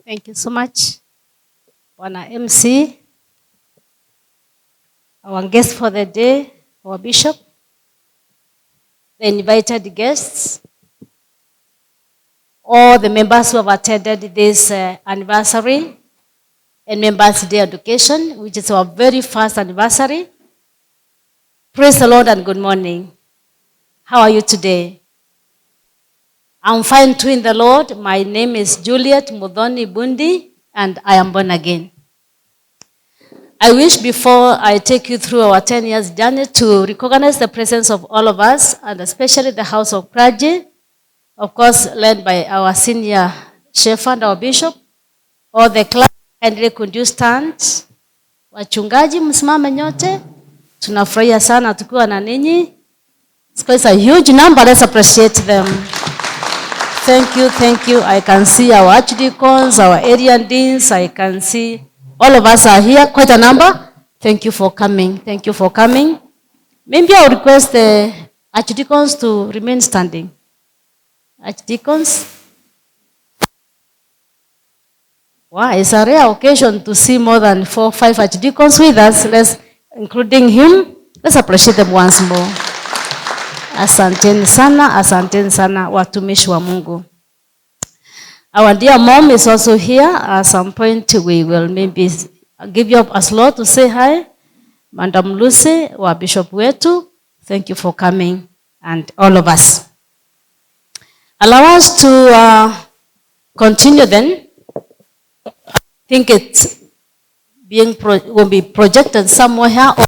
Thank you so much, Bwana MC, our guest for the day, our bishop, the invited guests, all the members who have attended this anniversary and Members Day education, which is our very first anniversary. Praise the Lord and good morning. How are you today? I'm fine too in the Lord. My name is Juliet Mudhoni Bundi, and I am born again. I wish before I take you through our 10 years journey to recognize the presence of all of us, and especially the House of Clergy, of course, led by our senior shepherd, our bishop, or the clergy. Kindly could you stand? Wachungaji msimame nyote. Tunafurahia sana tukiwa na ninyi. It's a huge number. Let's appreciate them. Thank you. I can see our archdeacons, our area deans. I can see all of us are here, quite a number. Thank you for coming. Maybe I'll request the archdeacons to remain standing. Archdeacons. Wow, it's a rare occasion to see more than 4 or 5 archdeacons with us, including him. Let's appreciate them once more. Asanteni sana, watumishi wa Mungu. Our dear mom is also here. At some point, we will maybe give you a slot to say hi. Madam Lucy, wa bishop wetu, thank you for coming, and all of us. Allow us to continue then. I think it's will be projected somewhere here or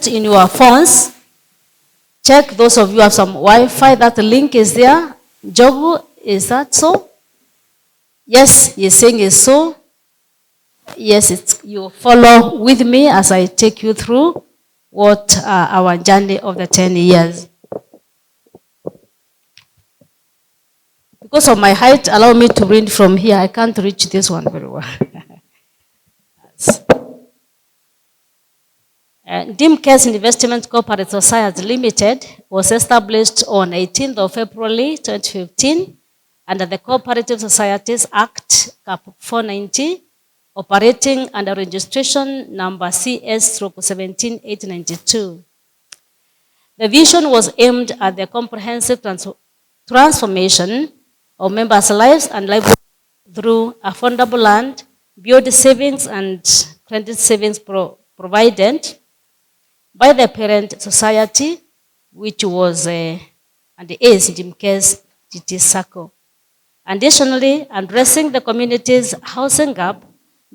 in your phones. Check, those of you who have some Wi-Fi, that link is there. Jobu, is that so? Yes, you're saying it's so. Yes, you follow with me as I take you through what our journey of the 10 years. Because of my height, allow me to read from here. I can't reach this one very well. Dimkes Investment Corporate Society Limited was established on 18th of April 2015 under the Cooperative Societies Act, Cap 490, operating under registration number CS/17892. The vision was aimed at the comprehensive transformation of members' lives and livelihoods through affordable land, build savings and credit savings provided by the parent society, which was and is Dimkes GT Circle. Additionally, addressing the community's housing gap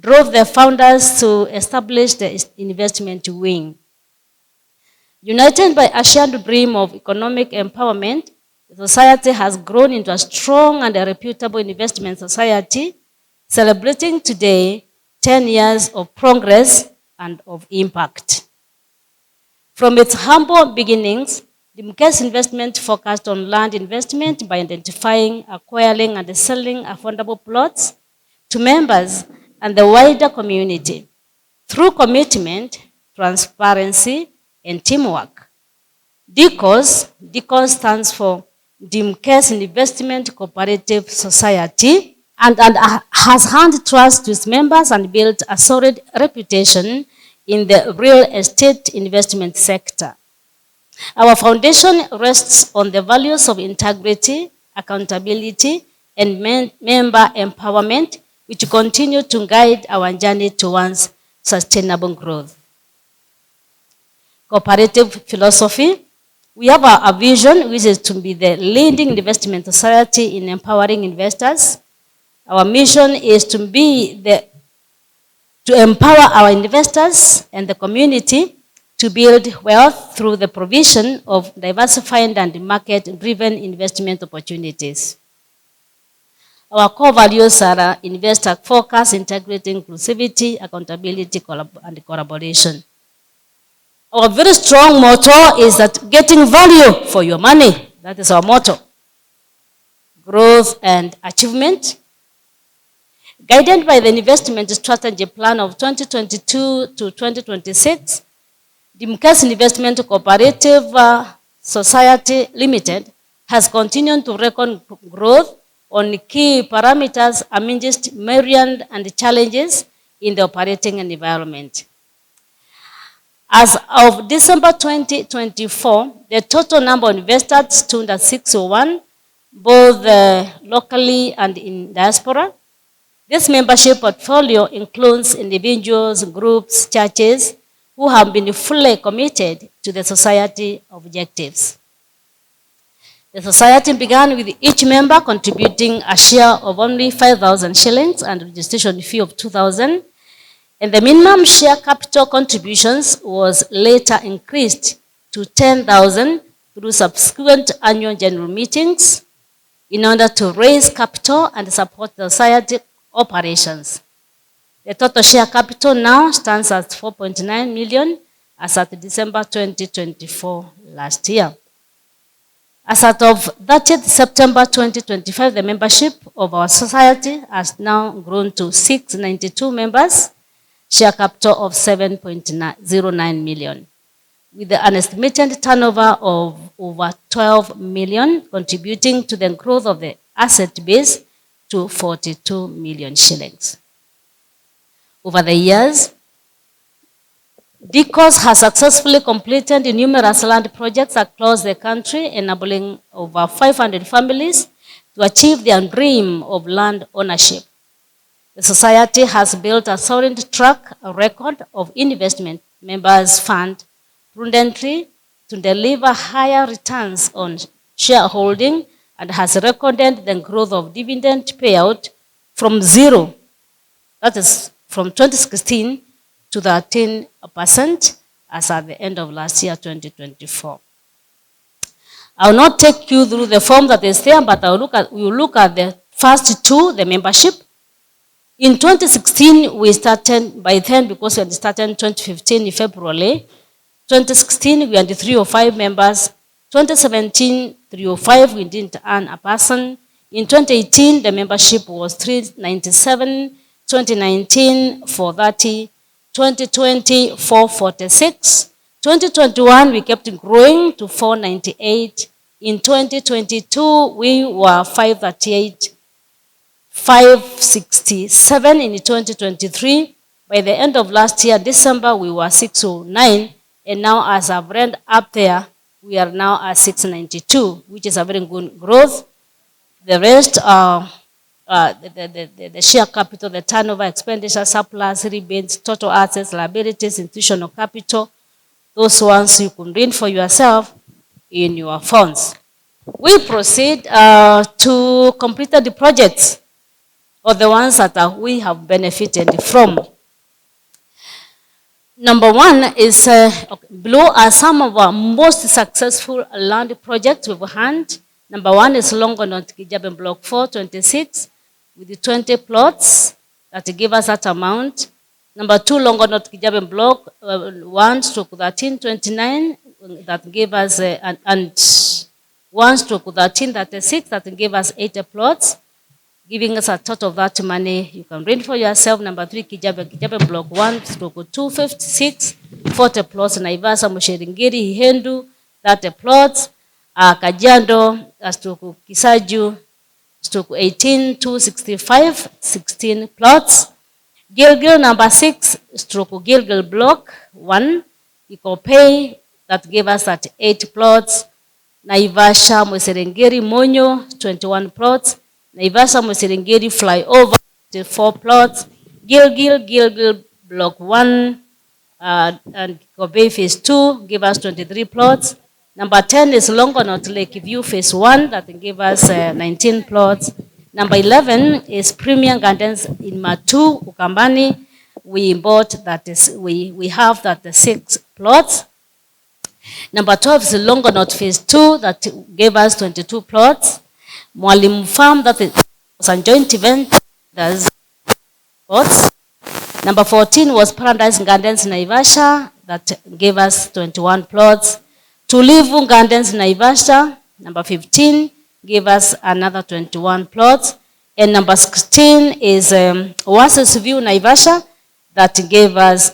drove the founders to establish the investment wing. United by a shared dream of economic empowerment, the society has grown into a strong and a reputable investment society, celebrating today 10 years of progress and of impact. From its humble beginnings, Dimkes Investment focused on land investment by identifying, acquiring, and selling affordable plots to members and the wider community through commitment, transparency, and teamwork. DICOS stands for Dimkes Investment Cooperative Society and has earned trust to its members and built a solid reputation in the real estate investment sector. Our foundation rests on the values of integrity, accountability, and member empowerment, which continue to guide our journey towards sustainable growth. Cooperative philosophy. We have a vision, which is to be the leading investment society in empowering investors. Our mission is to empower our investors and the community to build wealth through the provision of diversified and market-driven investment opportunities. Our core values are investor focus, integrity, inclusivity, accountability, and collaboration. Our very strong motto is that getting value for your money. That is our motto. Growth and achievement. Guided by the investment strategy plan of 2022 to 2026, Dimkes Investment Cooperative Society Limited has continued to record growth on key parameters amidst myriad and challenges in the operating environment. As of December 2024, the total number of investors stood at 601, both locally and in diaspora. This membership portfolio includes individuals, groups, churches who have been fully committed to the society objectives. The society began with each member contributing a share of only 5,000 shillings and registration fee of 2,000. And the minimum share capital contributions was later increased to 10,000 through subsequent annual general meetings in order to raise capital and support the society operations. The total share capital now stands at 4.9 million as at December 2024 last year. As of 30th September 2025, the membership of our society has now grown to 692 members, share capital of 7.09 million, with an estimated turnover of over 12 million, contributing to the growth of the asset base to 42 million shillings. Over the years, DICOS has successfully completed numerous land projects across the country, enabling over 500 families to achieve their dream of land ownership. The society has built a solid track record of investment. Members fund prudently to deliver higher returns on shareholding and has recorded the growth of dividend payout from zero, that is from 2016 to 13% as at the end of last year, 2024. I will not take you through the form that is there, but we will look at the first two, the membership. In 2016, we started, by then, because we had started in 2015 in February, 2016, we had 305 members. 2017, 305, we didn't earn a person. In 2018, the membership was 397. 2019, 430. 2020, 446. 2021, we kept growing to 498. In 2022, we were 538. 567 in 2023. By the end of last year, December, we were 609. And now, as I've read up there, we are now at 692, which is a very good growth. The rest are the share capital, the turnover, expenditure, surplus, rebates, total assets, liabilities, institutional capital. Those ones you can read for yourself in your funds. We proceed to complete the projects or the ones that we have benefited from. Number one is, below are some of our most successful land projects we've had. Number one is Longonot Kijabe Block 426 with the 20 plots that give us that amount. Number two, Longonot Kijabe Block 1/1329 that gave us, and 1/1336 that gave us 80 plots, giving us a total of that money. You can read for yourself. Number three, Kijabe Block 1/256, 40 plots. Naivasa, Musheringiri, Hendu, 30 plots. Kajiado, Kisaju, 18/265, 16 plots. Gilgil number 6, Gilgil Block 1, Ikopei, that gave us at 8 plots. Naivasha, Musheringiri, Monyo, 21 plots. Naivasha, Musheringiri, Flyover, 4 plots. Gilgil Block 1 and Kobe Phase 2 gave us 23 plots. Number 10 is Longonot Lakeview Phase 1 that gave us 19 plots. Number 11 is Premium Gardens in Matu, Ukambani. We bought that is, we have that 6 plots. Number 12 is Longonot Phase 2 that gave us 22 plots. Mwalimu Farm, that was a joint event, that's plots. Number 14 was Paradise Gardens Naivasha that gave us 21 plots. Tulivu Gardens Naivasha, number 15, gave us another 21 plots. And number 16 is Oasis View Naivasha that gave us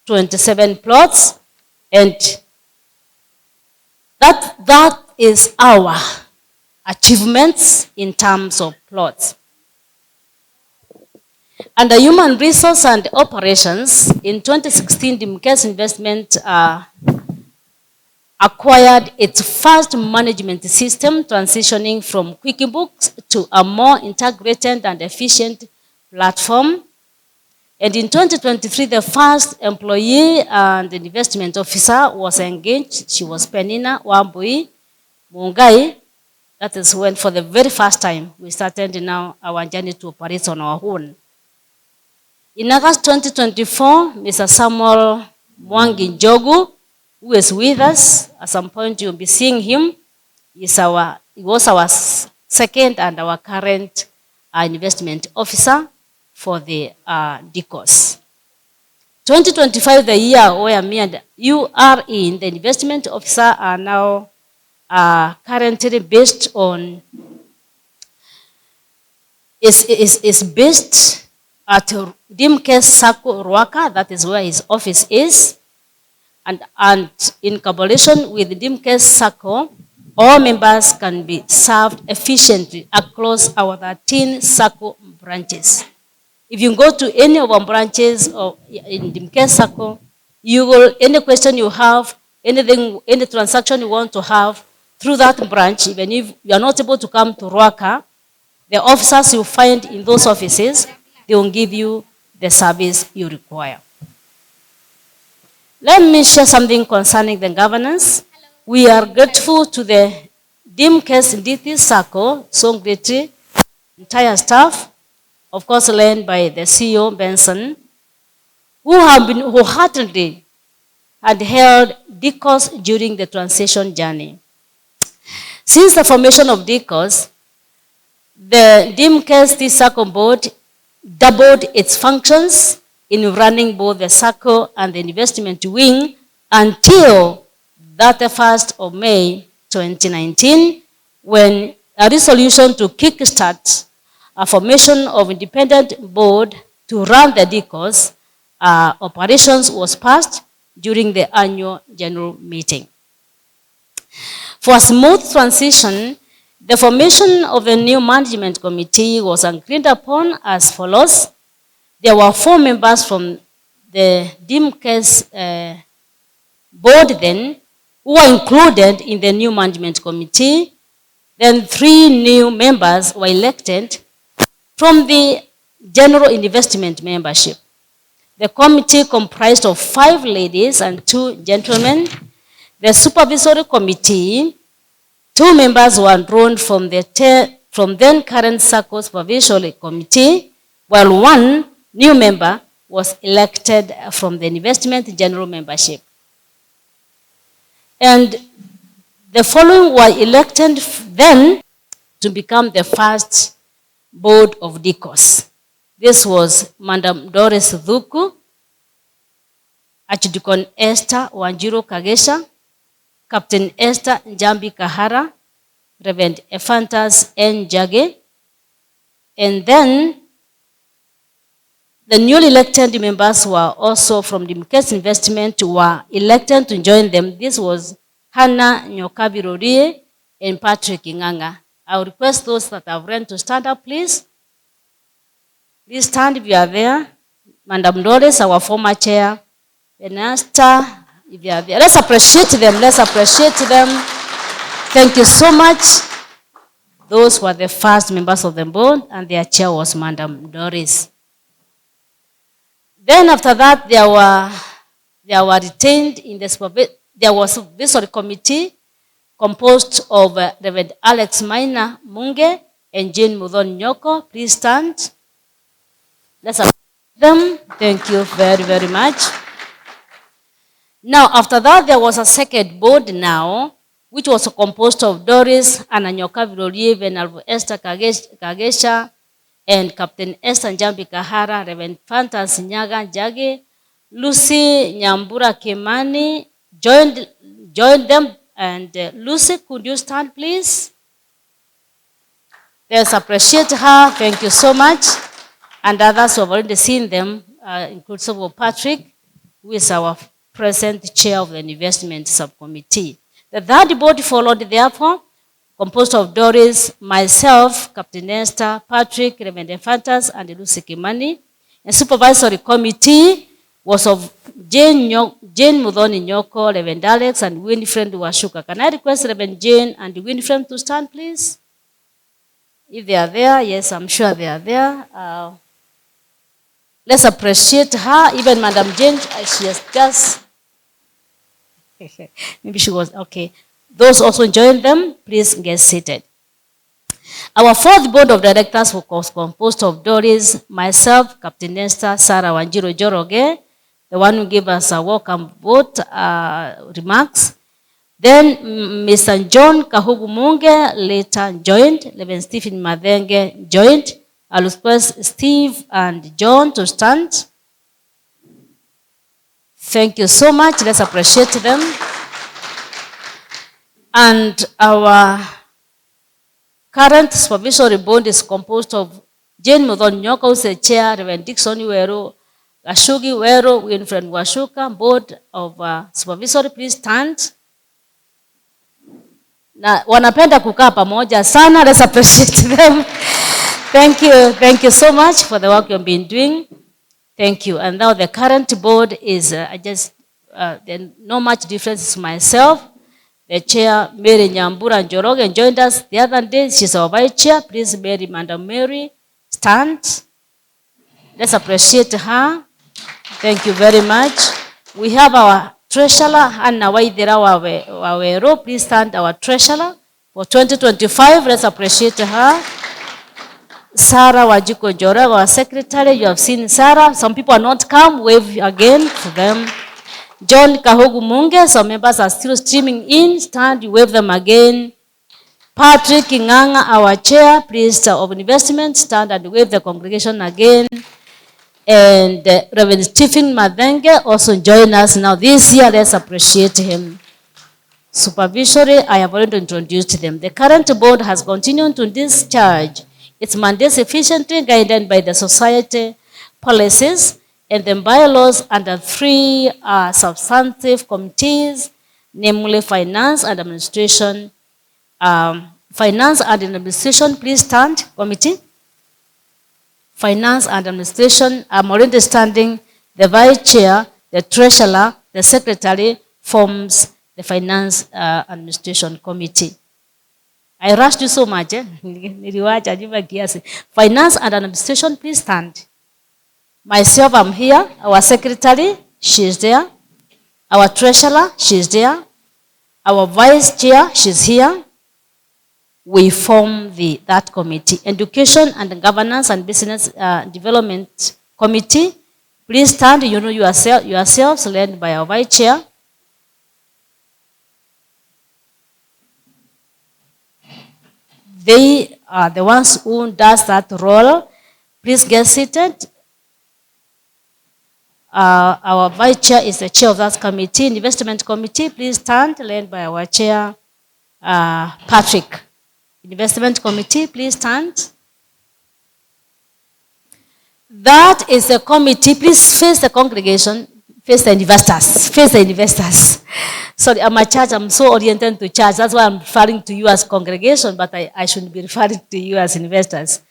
27 plots. And that is our achievements in terms of plots. Under human resource and operations, in 2016, Dimkes Investment acquired its first management system, transitioning from QuickBooks to a more integrated and efficient platform. And in 2023, the first employee and investment officer was engaged. She was Penina Wambui Mungai. That is when, for the very first time, we started now our journey to operate on our own. In August 2024, Mr. Samuel Mwangi Njogu, who is with us, at some point you'll be seeing him, he was our second and our current investment officer for the DICOS. 2025, the year where me and you are in, the investment officer are now currently based on, is based at Dimkes Sacco Ruaka, that is where his office is. And in collaboration with Dimkes Sacco, all members can be served efficiently across our 13 Sacco branches. If you go to any of our branches or in Dimkes Sacco, you will, any question you have, anything, any transaction you want to have through that branch, even if you are not able to come to Ruaka, the officers you find in those offices, they will give you the service you require. Let me share something concerning the governance. We are grateful to the Dimkes DT Sacco, Songditi, entire staff, of course led by the CEO, Benson, who have been wholeheartedly had held DICOS during the transition journey. Since the formation of DICOS, the Dimkes DT Sacco board doubled its functions in running both the Sacco and the investment wing until 31st of May 2019, when a resolution to kickstart a formation of independent board to run the DICOS operations was passed during the annual general meeting. For a smooth transition, the formation of the new management committee was agreed upon as follows. There were 4 members from the Dimkes board then, who were included in the new management committee. Then 3 new members were elected from the general investment membership. The committee comprised of 5 ladies and 2 gentlemen. The supervisory committee, 2 members were drawn from then current Sacco supervisory committee, while 1 new member was elected from the investment general membership. And the following were elected then to become the first board of DICOS. This was Madam Doris Thuku, Archdeacon Esther Wanjiro Kagesha, Captain Esther Njambi Kahara, Reverend Ephantas N. Jage, and then the newly elected members were also from the Dimkes Investment were elected to join them. This was Hannah Nyokabirorie and Patrick Inganga. I will request those that have run to stand up, please. Please stand if you are there. Madam Doris, our former chair. Benasta, if you are there. Let's appreciate them. Let's appreciate them. Thank you so much. Those were the first members of the board, and their chair was Madam Doris. Then after that, there were retained in the there was a supervisory committee composed of Reverend Alex Maina Munge and Jane Mudon Nyoko. Please stand. Let's appreciate them. Thank you very, very much. Now, after that, there was a second board now, which was composed of Doris Ananyoka Virorie, Venerable Esther Kagesha, and Captain Esther Njambi Kahara, Reverend Fantas Nyaga Jage, Lucy Nyambura Kimani joined them. And Lucy, could you stand, please? Let's appreciate her. Thank you so much. And others who have already seen them, inclusive Patrick, who is our present chair of the investment subcommittee. The third board followed, therefore, composed of Doris, myself, Captain Esther, Patrick, Reverend Infantas, and Lucy Kimani. And supervisory committee was of Jane Mudhoni Nyoko, Reverend Alex, and Winifred Washuka. Can I request Reverend Jane and Winifred to stand, please? If they are there, yes, I'm sure they are there. Let's appreciate her. Even Madam Jane, she has just, maybe she was, okay. Those also join them, please get seated. Our fourth board of directors was composed of Doris, myself, Captain Esther, Sarah Wanjiro Joroge, the one who gave us a welcome vote remarks. Then Mr. John Kahugu Munge later joined. Reverend Stephen Madenge joined. I'll request Steve and John to stand. Thank you so much. Let's appreciate them. And our current supervisory board is composed of Jane Mudhoni Nyoko, who's the chair, Reverend Dixon Wero, Gashugi Wero, Winfred Washuka, board of supervisory, please stand. Na wanapenda kukaa pamoja sana. Let's appreciate them. Thank you so much for the work you've been doing. Thank you. And now the current board is no much difference is myself. The chair, Mary Nyambura Njoroge, joined us the other day. She's our vice chair. Please, Mary, Madam Mary, stand. Let's appreciate her. Thank you very much. We have our treasurer, Anna Waidira Wawero. Please stand, our treasurer for 2025. Let's appreciate her. Sarah Wajiko Jora, our secretary. You have seen Sarah. Some people are not come. Wave again to them. John Kahugu Munge, some members are still streaming in. Stand, you wave them again. Patrick Inganga, our chair, priest of investment, stand and wave the congregation again. And Reverend Stephen Madenge also join us now this year. Let's appreciate him. Supervisory, I have already introduced them. The current board has continued to discharge its mandates efficiently, guided by the society policies and the bylaws under three substantive committees, namely Finance and Administration. Finance and Administration, please stand, committee. Finance and Administration, I'm already standing. The vice chair, the treasurer, the secretary forms the Finance Administration Committee. I rushed you so much. Finance and Administration, please stand. Myself, I'm here. Our secretary, she's there. Our treasurer, she's there. Our vice chair, she's here. We form that committee. Education and Governance and Business Development Committee, please stand. You know yourselves, led by our vice chair. They are the ones who does that role. Please get seated. Our vice chair is the chair of that committee. Investment committee, please stand, led by our chair, Patrick. Investment committee, please stand. That is a committee. Please face the congregation, face the investors, face the investors. Sorry, I'm a church. I'm so oriented to church. That's why I'm referring to you as congregation, but I shouldn't be referring to you as investors.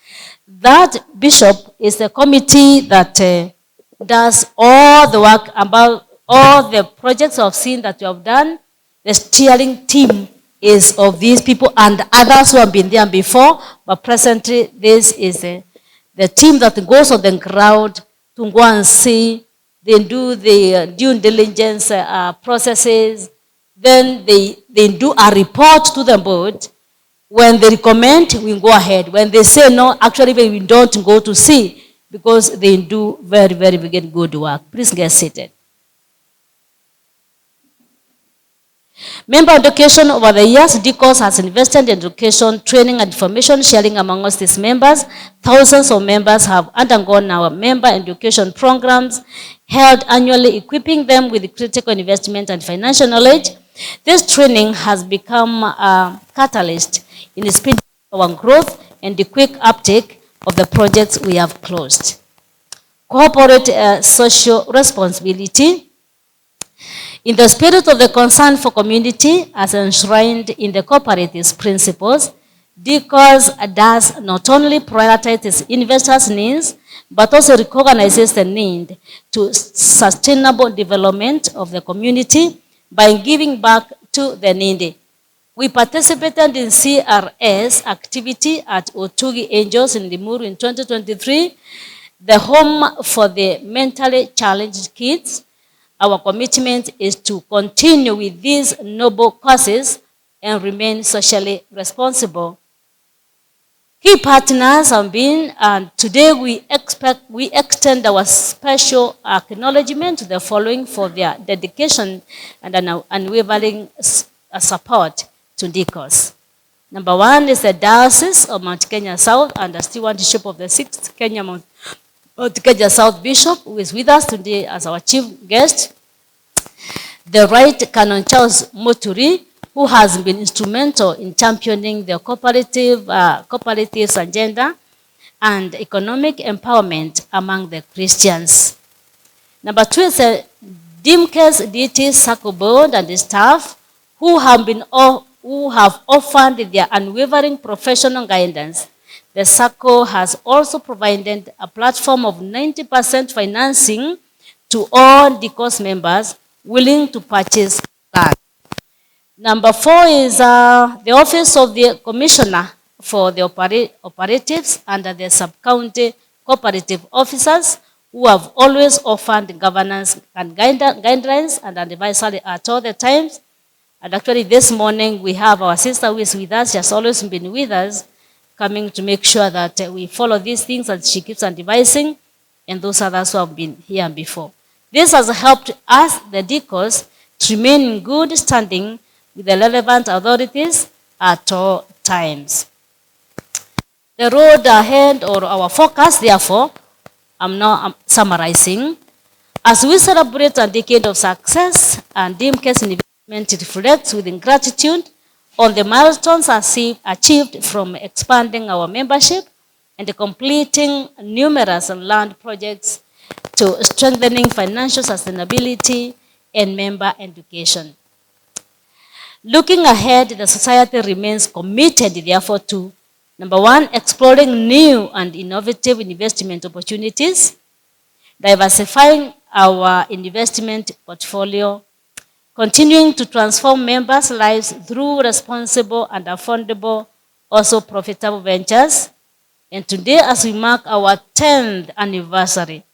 That bishop is the committee that does all the work about all the projects I've seen that you have done. The steering team is of these people and others who have been there before, but presently this is the team that goes on the ground to go and see. They do the due diligence processes. Then they do a report to the board. When they recommend, we go ahead. When they say no, actually we don't go to see because they do very, very good work. Please get seated. Member education over the years, DICOS has invested in education, training, and information sharing among us these members. Thousands of members have undergone our member education programs held annually, equipping them with critical investment and financial knowledge. This training has become a catalyst in the speed of our growth and the quick uptake of the projects we have closed. Corporate social responsibility. In the spirit of the concern for community as enshrined in the cooperative's principles, DICOS does not only prioritize its investors' needs, but also recognizes the need to sustainable development of the community by giving back to the needy. We participated in CRS activity at Otugi Angels in Limuru in 2023, the home for the mentally challenged kids. Our commitment is to continue with these noble causes and remain socially responsible. Key partners have been, and today we extend our special acknowledgement to the following for their dedication and unwavering support to DICOS. Number one is the Diocese of Mount Kenya South under stewardship of the 6th Kenya Mount Kenya South Bishop, who is with us today as our chief guest. The Right Canon Charles Muturi, who has been instrumental in championing the cooperatives agenda and economic empowerment among the Christians. Number two is the Dimkes DT Circle Board and the staff who have offered their unwavering professional guidance. The Circle has also provided a platform of 90% financing to all DICOS members willing to purchase land. Number four is the Office of the Commissioner for the Operatives under the Sub-County Cooperative Officers who have always offered governance and guidelines and advisory at all the times. And actually this morning we have our sister who is with us. She has always been with us, coming to make sure that we follow these things and she keeps advising, and those others who have been here before. This has helped us, the DICOS, to remain in good standing with the relevant authorities at all times. The road ahead, or our focus, therefore, I'm now summarizing. As we celebrate a decade of success and Dimkes investment reflects with gratitude on the milestones achieved from expanding our membership and completing numerous land projects to strengthening financial sustainability and member education. Looking ahead, the society remains committed, therefore, to, number one, exploring new and innovative investment opportunities, diversifying our investment portfolio, continuing to transform members' lives through responsible and affordable, also profitable ventures. And today, as we mark our 10th anniversary,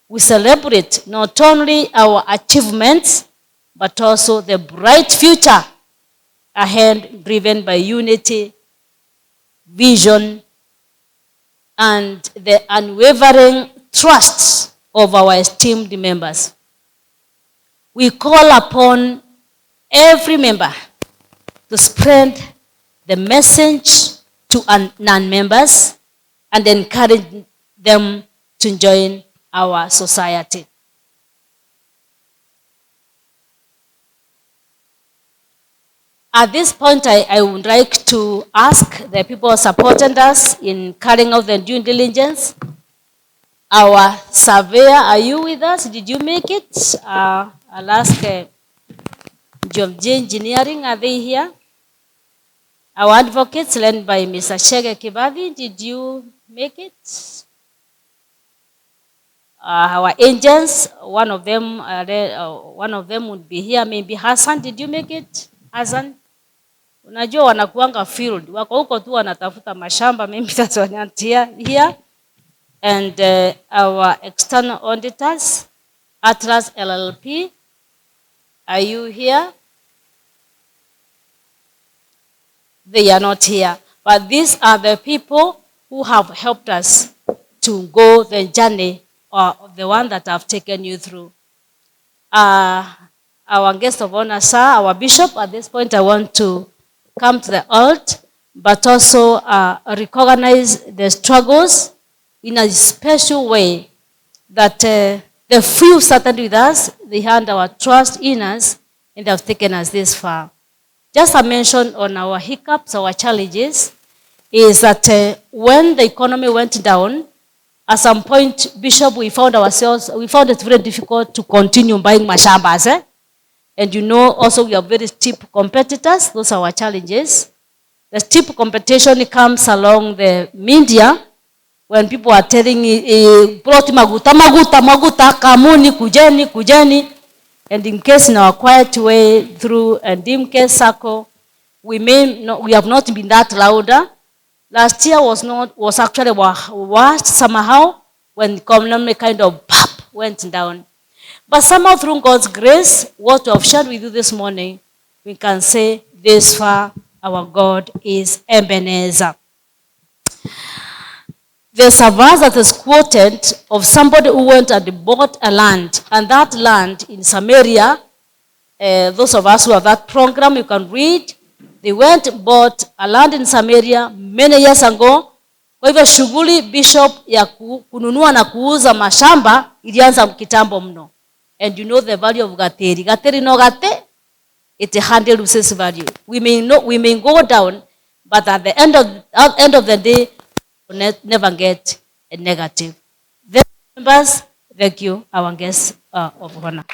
we celebrate not only our achievements, but also the bright future ahead, driven by unity, vision, and the unwavering trust of our esteemed members. We call upon every member to spread the message to non-members and encourage them to join our society. At this point, I would like to ask the people supporting us in carrying out the due diligence. Our surveyor, are you with us? Did you make it? I'll ask Geology Engineering, are they here? Our advocates led by Mr. Shege Kibavi, did you make it? Our agents, one of them would be here. Maybe Hassan, did you make it? Hassan? Unajua wanakuanga field. Wako huko tu wanatafuta mashamba. Maybe that's what here. And our external auditors, Atlas LLP, are you here? They are not here. But these are the people who have helped us to go the journey, or the one that I've taken you through. Our guest of honor, sir, our bishop, at this point I want to come to the altar, but also recognize the struggles in a special way that the few started with us, they had our trust in us, and they have taken us this far. Just a mention on our hiccups, our challenges, is that when the economy went down, at some point, Bishop, we found it very difficult to continue buying mashambas. And also we are very steep competitors. Those are our challenges. The steep competition comes along the media when people are telling plot maguta, kamuni, kujeni. And in case in our quiet way through a Dimkes circle, we have not been that louder. Last year was actually worse somehow when economic kind of went down. But somehow through God's grace, what we have shared with you this morning, we can say this far, our God is Ebenezer. There's a verse that is quoted of somebody who went and bought a land. And that land in Samaria, those of us who have that program, you can read. They went bought a land in Samaria many years ago. Kwa hivyo shughuli bishop ya kununua na kuuza mashamba ilianza kitambo mno. And the value of gateri. Gateri no gate, it hardly loses value. We may go down, but at the end of the day, we'll never get a negative. Members, thank you, our guests of honor.